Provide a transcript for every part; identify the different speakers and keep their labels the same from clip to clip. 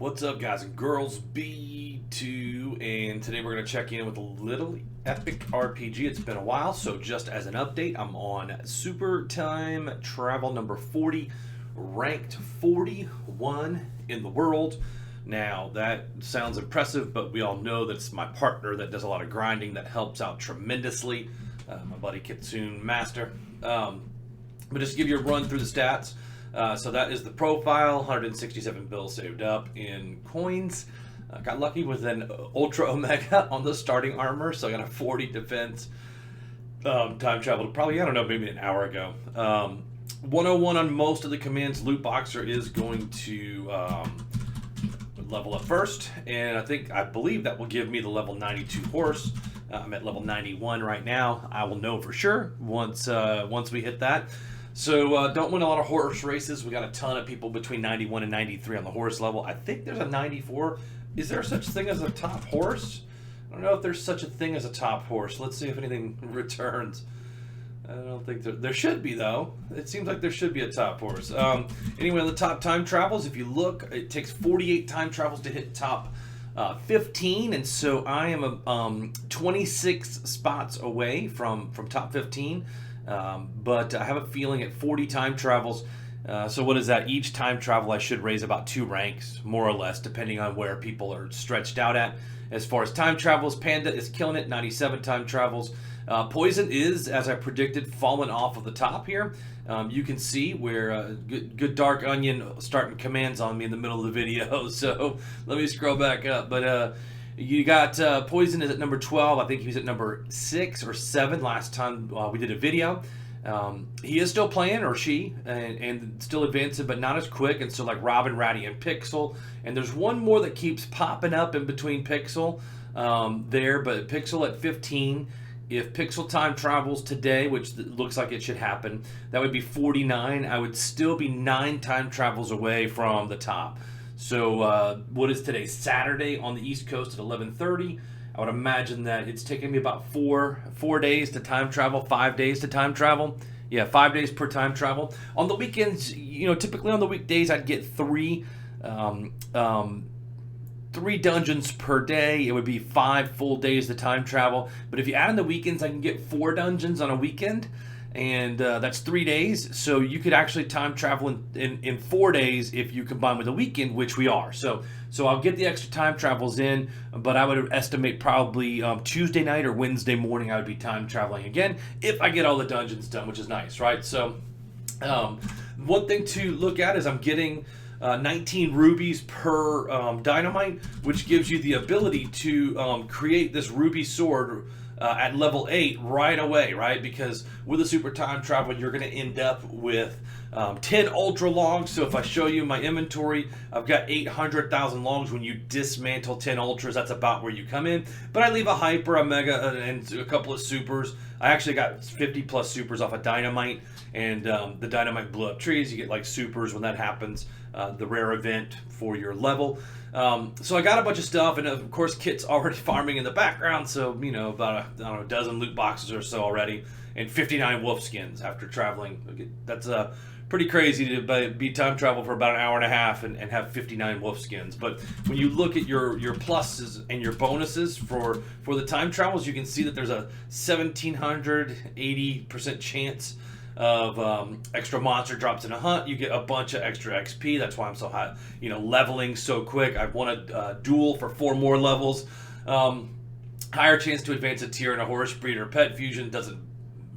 Speaker 1: What's up, guys and girls? B2, and today we're going to check in with a little epic RPG. It's been a while, so just as an update, I'm on Super Time Travel number 40, ranked 41 in the world. Now, that sounds impressive, but we all know that it's my partner that does a lot of grinding that helps out tremendously, my buddy Kitsune Master. But just to give you a run through the stats. So that is the profile, 167 bills saved up in coins. Got lucky with an Ultra Omega on the starting armor, so I got a 40 defense. Time traveled probably, I don't know, maybe an hour ago. 101 on most of the commands. Loot Boxer is going to level up first, and I believe that will give me the level 92 horse. I'm at level 91 right now. I will know for sure once we hit that. So don't win a lot of horse races. We got a ton of people between 91 and 93 on the horse level. I think there's a 94. Is there such thing as a top horse? I don't know if there's such a thing as a top horse. Let's see if anything returns. I don't think there should be, though. It seems like there should be a top horse. Anyway, on the top time travels, if you look, it takes 48 time travels to hit top 15, and so I am 26 spots away from top 15. But I have a feeling at 40 time travels, so what is that? Each time travel I should raise about 2 ranks, more or less, depending on where people are stretched out at. As far as time travels, Panda is killing it, 97 time travels. Poison is, as I predicted, falling off of the top here. You can see where good Dark Onion starting commands on me in the middle of the video, so let me scroll back up. But you got Poison is at number 12. I think he was at number 6 or 7 last time we did a video. He is still playing, or she, and still advancing, but not as quick. And so like Robin, Ratty, and Pixel. And there's one more that keeps popping up in between Pixel there, but Pixel at 15. If Pixel time travels today, which looks like it should happen, that would be 49. I would still be 9 time travels away from the top. So what is today? Saturday on the East Coast at 11:30. I would imagine that it's taking me about four days to time travel, 5 days to time travel. Yeah, 5 days per time travel. On the weekends, typically on the weekdays, I'd get 3 dungeons per day. It would be 5 full days to time travel. But if you add in the weekends, I can get 4 dungeons on a weekend. And that's 3 days, so you could actually time travel in 4 days if you combine with a weekend, which we are. So I'll get the extra time travels in, but I would estimate probably Tuesday night or Wednesday morning I would be time traveling again if I get all the dungeons done, which is nice, right? So one thing to look at is I'm getting 19 rubies per dynamite, which gives you the ability to create this ruby sword at level 8 right away, right? Because with a super time travel, you're going to end up with 10 ultra longs. So if I show you my inventory, I've got 800,000 longs. When you dismantle 10 ultras, that's about where you come in. But I leave a hyper, a mega, and a couple of supers. I actually got 50 plus supers off of dynamite, and the dynamite blew up trees. You get like supers when that happens, the rare event for your level. So I got a bunch of stuff, and of course Kit's already farming in the background, so about a dozen loot boxes or so already, and 59 wolf skins after traveling. That's pretty crazy to be time travel for about an hour and a half and have 59 wolf skins. But when you look at your pluses and your bonuses for the time travels, you can see that there's a 1,780% chance of extra monster drops in a hunt. You get a bunch of extra XP. That's why I'm so high, leveling so quick. I've won a duel for 4 more levels. Higher chance to advance a tier in a horse breed or pet fusion. Doesn't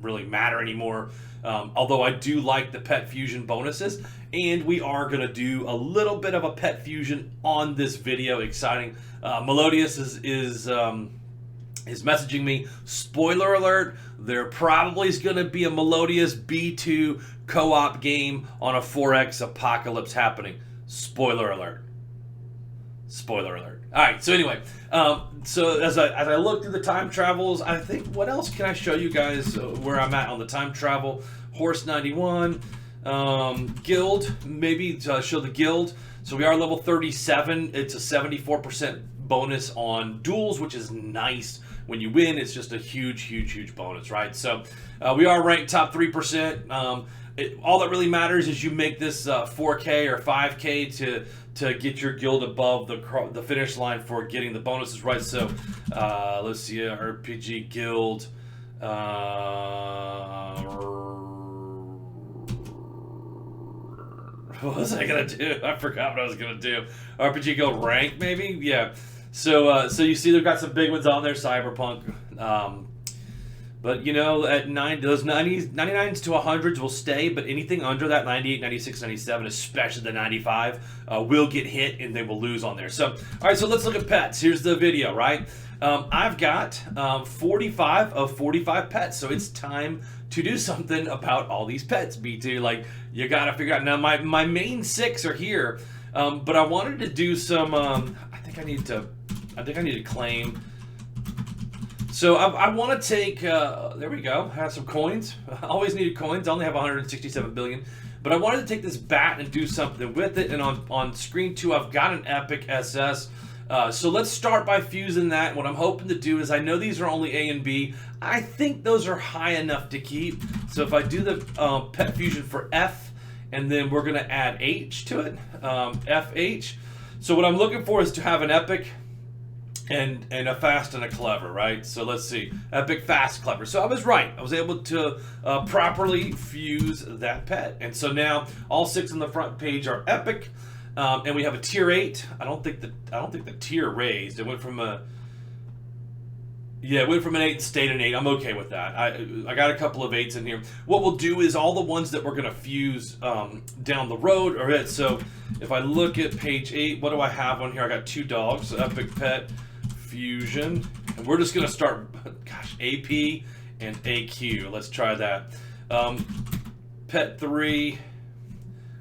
Speaker 1: really matter anymore. Although I do like the pet fusion bonuses, and we are going to do a little bit of a pet fusion on this video. Exciting. Melodious is messaging me. Spoiler alert, there probably is going to be a Melodious B2 co-op game on a 4X apocalypse happening. Spoiler alert. Spoiler alert. All right, so anyway, so as I look through the time travels, I think, what else can I show you guys where I'm at on the time travel? Horse 91, guild, maybe show the guild. So we are level 37. It's a 74% bonus on duels, which is nice. When you win, it's just a huge bonus, right? So we are ranked top 3%. All that really matters is you make this 4K or 5K to get your guild above the finish line for getting the bonuses right. So let's see, RPG guild. What was I gonna do? I forgot what I was gonna do. RPG guild rank, maybe? Yeah. So you see they've got some big ones on there, Cyberpunk. But you know, at those 99s to 100s will stay, but anything under that 98, 96, 97, especially the 95, will get hit and they will lose on there. So, all right, so let's look at pets. Here's the video, right? I've got 45 of 45 pets, so it's time to do something about all these pets, B2. Like, you gotta figure out. Now, my main 6 are here, but I wanted to do some, I think I need to claim. So I want to take, there we go, have some coins. I always needed coins. I only have 167 billion. But I wanted to take this bat and do something with it. And on screen 2, I've got an Epic SS. So let's start by fusing that. What I'm hoping to do is, I know these are only A and B. I think those are high enough to keep. So if I do the pet fusion for F, and then we're going to add H to it, FH. So what I'm looking for is to have an Epic and a fast and a clever, right? So let's see, Epic, fast, clever. So I was right. I was able to properly fuse that pet, and so now all 6 on the front page are Epic, and we have a tier 8. I don't think the tier raised. It went from an 8 and stayed an 8. I'm okay with that. I got a couple of 8s in here. What we'll do is all the ones that we're gonna fuse down the road are it. So if I look at page 8, what do I have on here? I got 2 dogs, so Epic pet fusion, and we're just gonna start, gosh, AP and AQ. Let's try that. Pet 3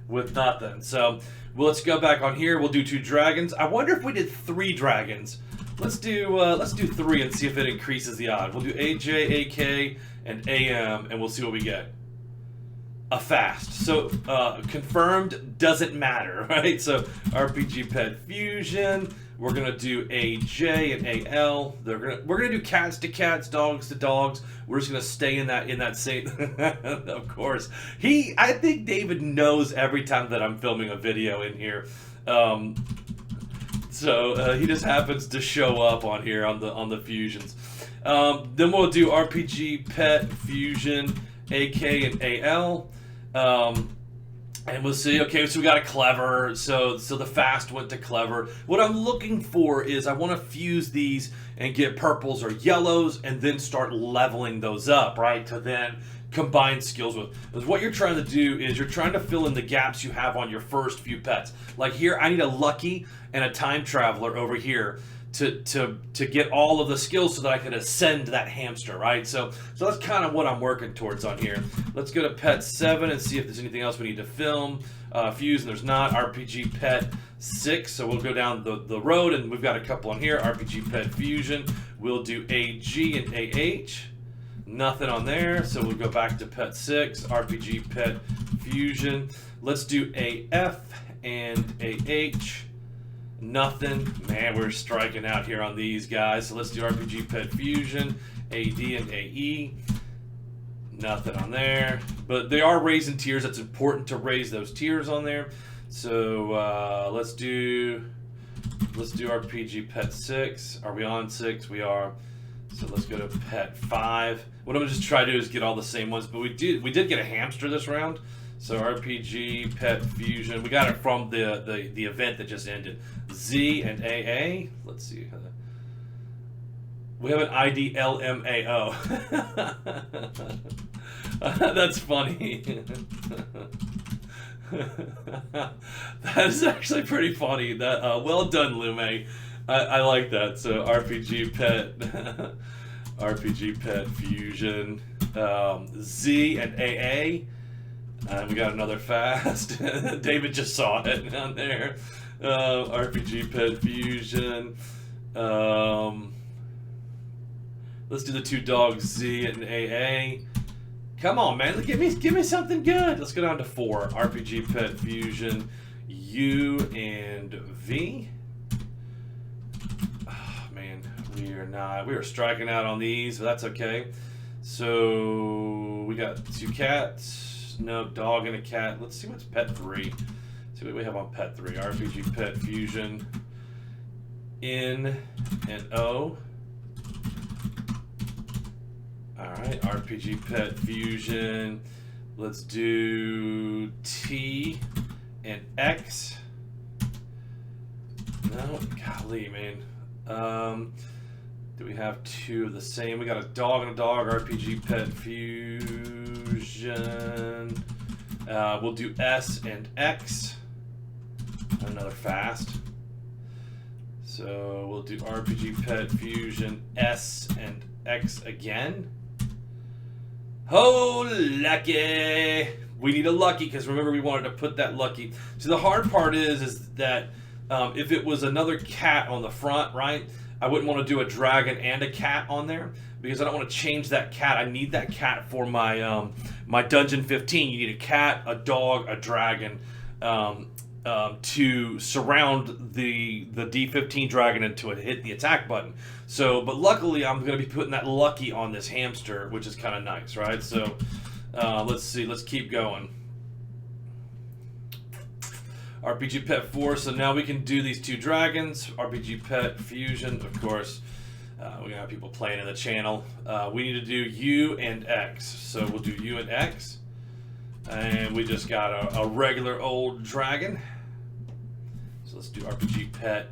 Speaker 1: with nothing. So let's go back on here. We'll do 2 dragons. I wonder if we did 3 dragons. Let's do 3 and see if it increases the odd. We'll do AJ, AK, and AM, and we'll see what we get. A fast. So confirmed doesn't matter, right? So RPG pet fusion. We're gonna do AJ and AL. We're gonna do cats to cats, dogs to dogs. We're just gonna stay in that same. Of course, I think David knows every time that I'm filming a video in here. So he just happens to show up on here on the fusions. Then we'll do RPG pet fusion, AK and AL. And we'll see. Okay, so we got a clever. So the fast went to clever. What I'm looking for is, I want to fuse these and get purples or yellows, and then start leveling those up, right? To then combine skills with. Because what you're trying to do is, you're trying to fill in the gaps you have on your first few pets. Like here, I need a lucky and a time traveler over here to get all of the skills so that I can ascend that hamster, right? So that's kind of what I'm working towards on here. Let's go to pet 7 and see if there's anything else we need to film. Fuse, and there's not. RPG pet 6, so we'll go down the road, and we've got a couple on here. RPG pet fusion. We'll do AG and AH. Nothing on there, so we'll go back to pet 6. RPG pet fusion. Let's do AF and AH. Nothing. Man, we're striking out here on these guys. So let's do RPG pet fusion, AD and AE. Nothing on there. But they are raising tiers. It's important to raise those tiers on there. So let's do RPG pet 6. Are we on 6? We are. So let's go to pet 5. What I'm gonna just try to do is get all the same ones, but we did get a hamster this round. So RPG pet fusion. We got it from the event that just ended. Z and AA. Let's see. We have an ID LMAO. That's funny. That is actually pretty funny. That well done, Lume. I like that. So RPG pet, RPG pet fusion, Z and AA. And we got another fast. David just saw it down there. RPG pet fusion. Let's do the 2 dogs, Z and AA. Come on, man. Give me something good. Let's go down to 4. RPG pet fusion, U and V. Oh, man, we are striking out on these, but that's okay. So we got 2 cats. No, dog and a cat. Let's see what's pet 3. See what we have on Pet 3. RPG Pet Fusion. N and O. Alright, RPG Pet Fusion. Let's do T and X. No, golly, man. Do we have two of the same? We got a dog and a dog, RPG Pet Fusion. We'll do S and X. Another fast. So we'll do RPG Pet Fusion, S and X again. Oh, lucky! We need a lucky, because remember we wanted to put that lucky. So the hard part is that if it was another cat on the front, right? I wouldn't want to do a dragon and a cat on there, because I don't want to change that cat. I need that cat for my my Dungeon 15. You need a cat, a dog, a dragon to surround the D15 dragon until it hit the attack button. So, but luckily I'm going to be putting that lucky on this hamster, which is kind of nice, right? So let's see. Let's keep going. RPG Pet 4, so now we can do these two dragons. RPG Pet Fusion, of course. We're going to have people playing in the channel. We need to do U and X. So we'll do U and X. And we just got a regular old dragon. So let's do RPG Pet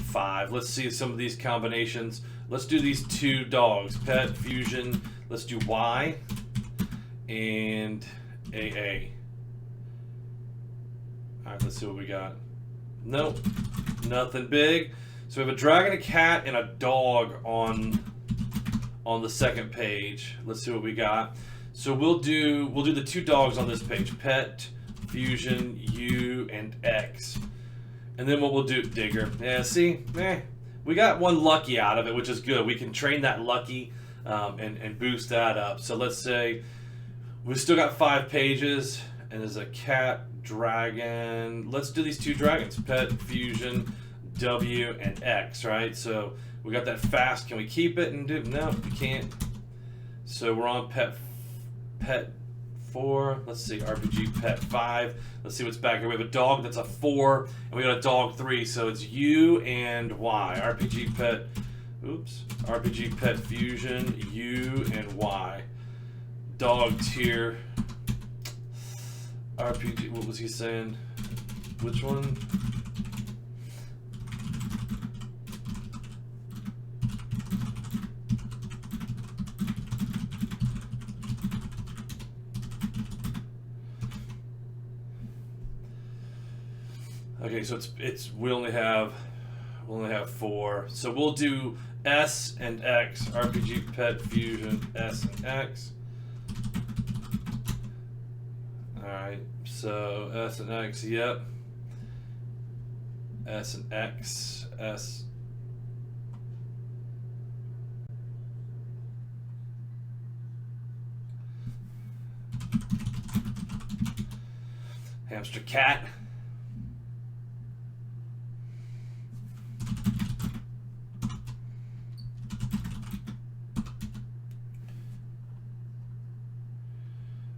Speaker 1: 5. Let's see some of these combinations. Let's do these two dogs. Pet Fusion. Let's do Y and AA. Alright, let's see what we got. Nope, nothing big. So we have a dragon, a cat, and a dog on the second page. Let's see what we got. So we'll do the two dogs on this page. Pet, Fusion, U, and X. And then what we'll do, Digger. Yeah, see? We got one lucky out of it, which is good. We can train that lucky and boost that up. So let's say we've still got 5 pages, and there's a cat, dragon. Let's do these two dragons. Pet, Fusion, W, and X, right? So we got that fast. Can we keep it and do? No, we can't. So we're on Pet 4. Let's see, RPG Pet 5. Let's see what's back here. We have a dog that's a 4, and we got a dog 3. So it's U and Y. RPG Pet, oops. RPG Pet Fusion, U and Y. Dog tier. RPG, what was he saying? Which one? Okay, so we only have 4. So we'll do S and X. RPG Pet Fusion, S and X. Alright, so S and X, yep. S and X, S. Hamster cat.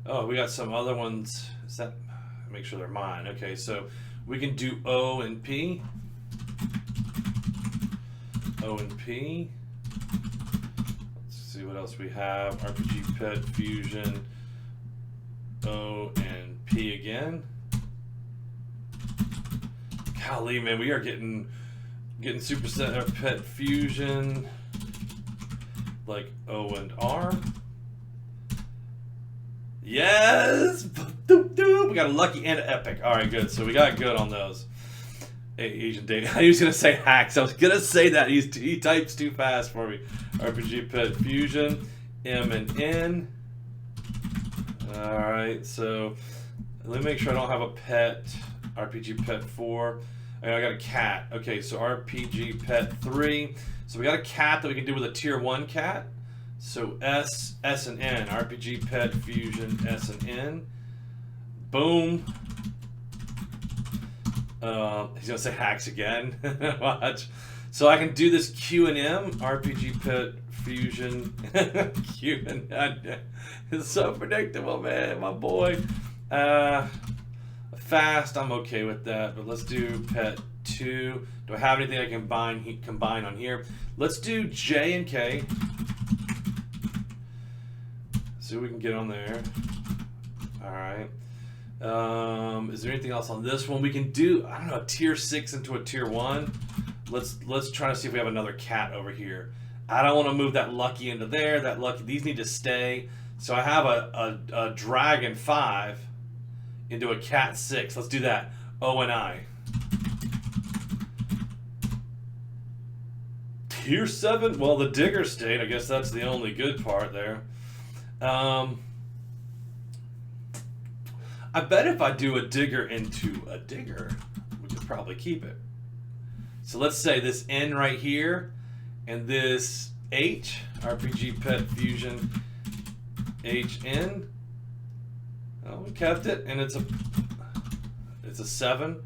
Speaker 1: Oh, we got some other ones. Is that? Make sure they're mine. Okay, so we can do O and P. O and P. Let's see what else we have. RPG Pet Fusion. O and P again. Golly, man, we are getting Super Set Pet Fusion. Like O and R. Yes! We got a lucky and an epic. Alright, good. So we got good on those. Hey, Asian Dave. I was going to say hacks. I was going to say that. He types too fast for me. RPG Pet Fusion. M and N. Alright, so let me make sure I don't have a pet. RPG Pet 4. I got a cat. Okay, so RPG Pet 3. So we got a cat that we can do with a tier 1 cat. So S and N. RPG Pet Fusion, S and N. Boom. He's going to say hacks again. Watch. So I can do this Q and M. RPG Pet Fusion. Q and M. It's so predictable, man. My boy. A Fast, I'm okay with that, but let's do pet 2. Do I have anything I can combine on here? Let's do J and K. See what we can get on there. All right. Is there anything else on this one? We can do, I don't know, a tier 6 into a tier 1. Let's try to see if we have another cat over here. I don't want to move that Lucky into there. That Lucky, these need to stay. So I have a Dragon 5 into a Cat 6. Let's do that. O and I. Tier 7? Well, the Digger stayed. I guess that's the only good part there. I bet if I do a Digger into a Digger, we could probably keep it. So let's say this N right here, and this H, RPG Pet Fusion HN. Oh, we kept it, and it's a 7.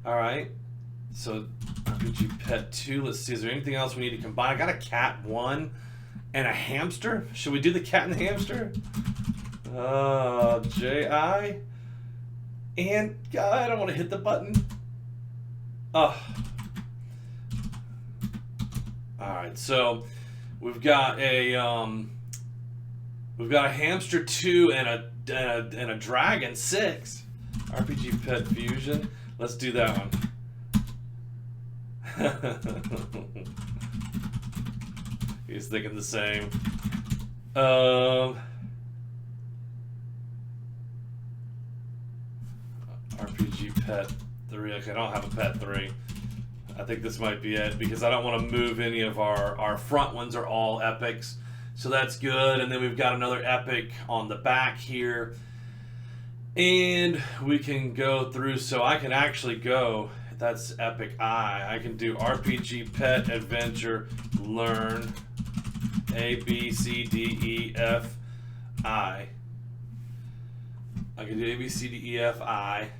Speaker 1: All right. So RPG Pet 2. Let's see. Is there anything else we need to combine? I got a Cat 1 and a hamster. Should we do the cat and the hamster? JI. And I don't want to hit the button. All right. So we've got a hamster 2 and a dragon 6. RPG Pet Fusion. Let's do that one. He's thinking the same. RPG Pet 3. Okay, I don't have a Pet 3. I think this might be it because I don't want to move any of our front ones are all epics. So that's good. And then we've got another epic on the back here. And we can go through, so I can actually go, that's epic I can do RPG Pet Adventure Learn A, B, C, D, E, F, I. I can do A, B, C, D, E, F, I.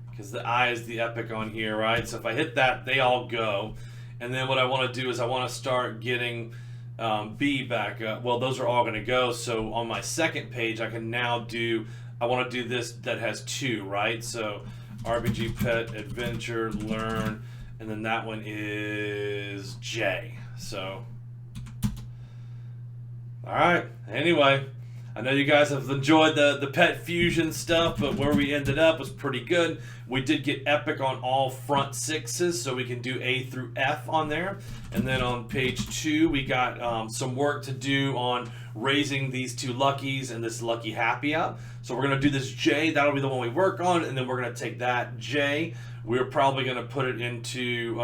Speaker 1: Because the I is the epic on here, right? So if I hit that, they all go. And then what I want to do is I want to start getting B back up. Well, those are all going to go. So on my second page, I can now do, I want to do this that has 2, right? So RPG Pet Adventure Learn, and then that one is J. So, all right. Anyway, I know you guys have enjoyed the Pet Fusion stuff, but where we ended up was pretty good. We did get epic on all front 6s, so we can do A through F on there. And then on page 2, we got some work to do on raising these 2 Luckies and this Lucky Happy up. So we're going to do this J. That'll be the one we work on, and then we're going to take that J. We're probably going to put it into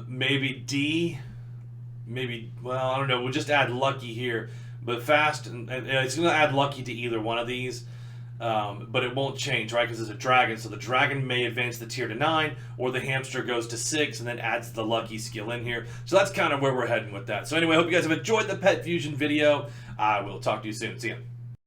Speaker 1: maybe D. Maybe, well, I don't know. We'll just add Lucky here. But fast, and it's going to add Lucky to either one of these. But it won't change, right? Because it's a dragon. So the dragon may advance the tier to 9, or the hamster goes to 6 and then adds the Lucky skill in here. So that's kind of where we're heading with that. So anyway, I hope you guys have enjoyed the Pet Fusion video. I will talk to you soon. See ya.